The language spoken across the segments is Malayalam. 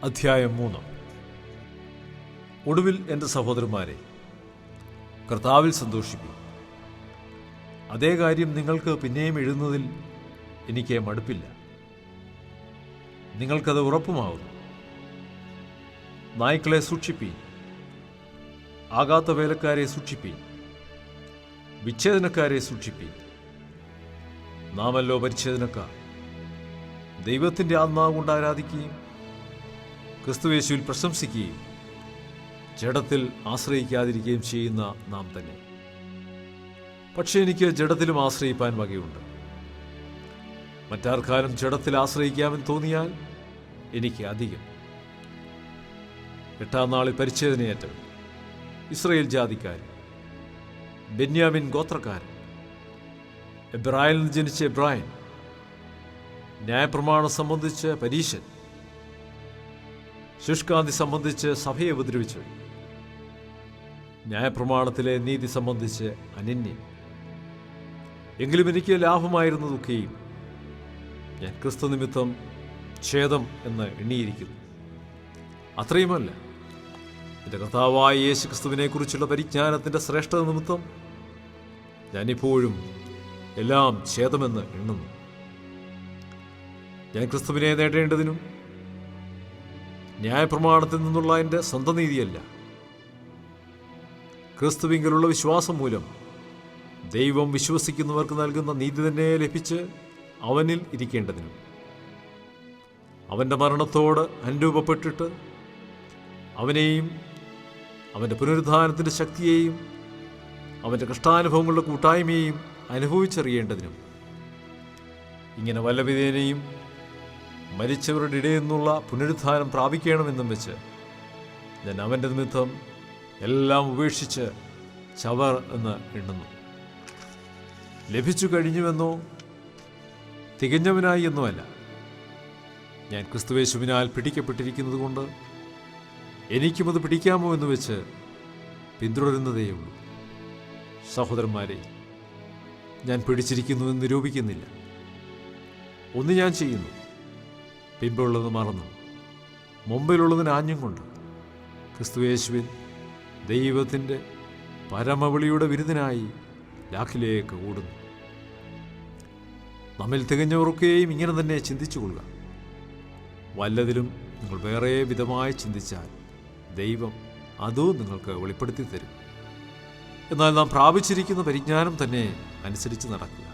അധ്യായം 3. ഒടുവിൽ എൻ്റെ സഹോദരന്മാരെ, കർത്താവിൽ സന്തോഷിപ്പിക്കും. അതേ കാര്യം നിങ്ങൾക്ക് പിന്നെയും എഴുതുന്നതിൽ എനിക്ക് മടുപ്പില്ല. നിങ്ങൾക്കത് ഉറപ്പുമാകുന്നു. നായ്ക്കളെ സൂക്ഷിപ്പീൻ, ആകാത്ത വേലക്കാരെ സൂക്ഷിപ്പീൻ, വിച്ഛേദനക്കാരെ സൂക്ഷിപ്പീൻ. നാമല്ലോ പരിച്ഛേദനക്കാർ, ദൈവത്തിൻ്റെ ആത്മാവ് കൊണ്ട് ആരാധിക്കുകയും ക്രിസ്തുയേശുവിൽ പ്രശംസിക്കുകയും ജഡത്തിൽ ആശ്രയിക്കാതിരിക്കുകയും ചെയ്യുന്ന നാം തന്നെ. പക്ഷേ എനിക്ക് ജഡത്തിലും ആശ്രയിപ്പാൻ വകയുണ്ട്. മറ്റാർക്കാരും ജഡത്തിൽ ആശ്രയിക്കാമെന്ന് തോന്നിയാൽ എനിക്ക് അധികം. 8-ാം നാളിൽ പരിച്ഛേദനയേറ്റവൻ, ഇസ്രായേൽ ജാതിക്കാരൻ, ബെന്യാമിൻ ഗോത്രക്കാരൻ, എബ്രായിൽ നിന്ന് ജനിച്ച എബ്രായൻ, ന്യായപ്രമാണം സംബന്ധിച്ച് പരീശൻ, ശുഷ്കാന്തി സംബന്ധിച്ച് സഭയെ ഉപദ്രവിച്ചവൻ, ന്യായപ്രമാണത്തിലെ നീതി സംബന്ധിച്ച് അനന്യൻ. എങ്കിലും എനിക്ക് ലാഭമായിരുന്നതൊക്കെയും ഞാൻ ക്രിസ്തു നിമിത്തം ഛേദം എന്ന് എണ്ണിയിരിക്കുന്നു. അത്രയുമല്ല, എൻ്റെ കർത്താവായ യേശു ക്രിസ്തുവിനെക്കുറിച്ചുള്ള പരിജ്ഞാനത്തിൻ്റെ ശ്രേഷ്ഠത നിമിത്തം ഞാനിപ്പോഴും എല്ലാം ഛേദമെന്ന് എണ്ണുന്നു. ഞാൻ ക്രിസ്തുവിനെ നേടേണ്ടതിനും ന്യായപ്രമാണത്തിൽ നിന്നുള്ള എൻ്റെ സ്വന്തം നീതിയല്ല, ക്രിസ്തുവിങ്കലുള്ള വിശ്വാസം മൂലം ദൈവം വിശ്വസിക്കുന്നവർക്ക് നൽകുന്ന നീതി തന്നെ ലഭിച്ച് അവനിൽ ഇരിക്കേണ്ടതിനും അവൻ്റെ മരണത്തോട് അനുരൂപപ്പെട്ടിട്ട് അവനെയും അവൻ്റെ പുനരുദ്ധാനത്തിൻ്റെ ശക്തിയെയും അവൻ്റെ കഷ്ടാനുഭവങ്ങളുടെ കൂട്ടായ്മയെയും അനുഭവിച്ചറിയേണ്ടതിനും ഇങ്ങനെ വല്ലവിധേനയും മരിച്ചവരുടെ ഇടയിൽ നിന്നുള്ള പുനരുദ്ധാനം പ്രാപിക്കണമെന്നും വെച്ച് ഞാൻ അവൻ്റെ നിമിത്തം എല്ലാം ഉപേക്ഷിച്ച് ചവർ എന്ന് എണ്ണുന്നു. ലഭിച്ചു കഴിഞ്ഞുവെന്നോ തികഞ്ഞവനായി എന്നോ അല്ല, ഞാൻ ക്രിസ്തുയേശുവിനാൽ പിടിക്കപ്പെട്ടിരിക്കുന്നത് കൊണ്ട് എനിക്കും അത് പിടിക്കാമോ എന്ന് വെച്ച് പിന്തുടരുന്നതേയുള്ളൂ. സഹോദരന്മാരെ, ഞാൻ പിടിച്ചിരിക്കുന്നുവെന്ന് നിരൂപിക്കുന്നില്ല. ഒന്ന് ഞാൻ ചെയ്യുന്നു, പിമ്പുള്ളത് മറന്നു മുമ്പിലുള്ളതിന് ആഞ്ഞും കൊണ്ട് ക്രിസ്തുയേശുവിൽ ദൈവത്തിൻ്റെ പരമവിളിയുടെ വിരുദ്ധനായി ലാക്കിലേക്ക് ഓടുന്നു. നമ്മിൽ തികഞ്ഞവർക്കെയും ഇങ്ങനെ തന്നെ ചിന്തിച്ചുകൊള്ളുക. വല്ലതിലും നിങ്ങൾ വേറെ വിധമായി ചിന്തിച്ചാൽ ദൈവം അതും നിങ്ങൾക്ക് വെളിപ്പെടുത്തി തരും. എന്നാൽ നാം പ്രാപിച്ചിരിക്കുന്ന പരിജ്ഞാനം തന്നെ അനുസരിച്ച് നടക്കുക.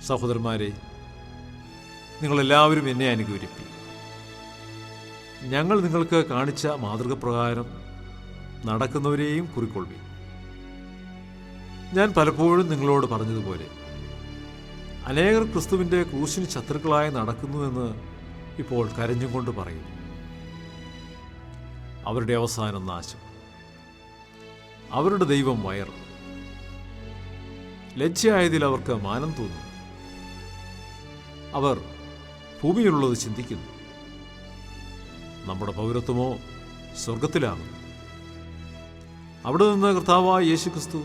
സഹോദരന്മാരെ, നിങ്ങളെല്ലാവരും എന്നെ അനുകൂലിപ്പി. ഞങ്ങൾ നിങ്ങൾക്ക് കാണിച്ച മാതൃക പ്രകാരം നടക്കുന്നവരെയും കുറിക്കൊള്ളുവിൻ. ഞാൻ പലപ്പോഴും നിങ്ങളോട് പറഞ്ഞതുപോലെ അനേകർ ക്രിസ്തുവിൻ്റെ ക്രൂശിന് ശത്രുക്കളായി നടക്കുന്നുവെന്ന് ഇപ്പോൾ കരഞ്ഞും കൊണ്ട് പറയുന്നു. അവരുടെ അവസാനം നാശം, അവരുടെ ദൈവം വയർ. ലജ്ജയായതിൽ അവർക്ക് മാനം തോന്നുന്നു. അവർ ഭൂമിയിലുള്ളത് ചിന്തിക്കുന്നു. നമ്മുടെ പൗരത്വമോ സ്വർഗത്തിലാകുന്നു. അവിടെ നിന്ന് കർത്താവായ യേശുക്രിസ്തു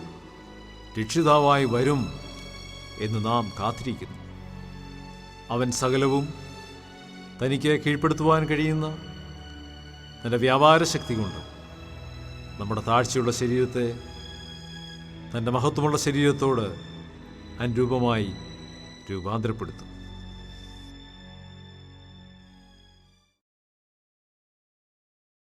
രക്ഷിതാവായി വരും എന്ന് നാം കാത്തിരിക്കുന്നു. അവൻ സകലവും തനിക്ക് കീഴ്പ്പെടുത്തുവാൻ കഴിയുന്ന തൻ്റെ വ്യാപാര ശക്തി കൊണ്ട് നമ്മുടെ താഴ്ചയുള്ള ശരീരത്തെ തൻ്റെ മഹത്വമുള്ള ശരീരത്തോട് അനുരൂപമായി രൂപാന്തരപ്പെടുത്തും.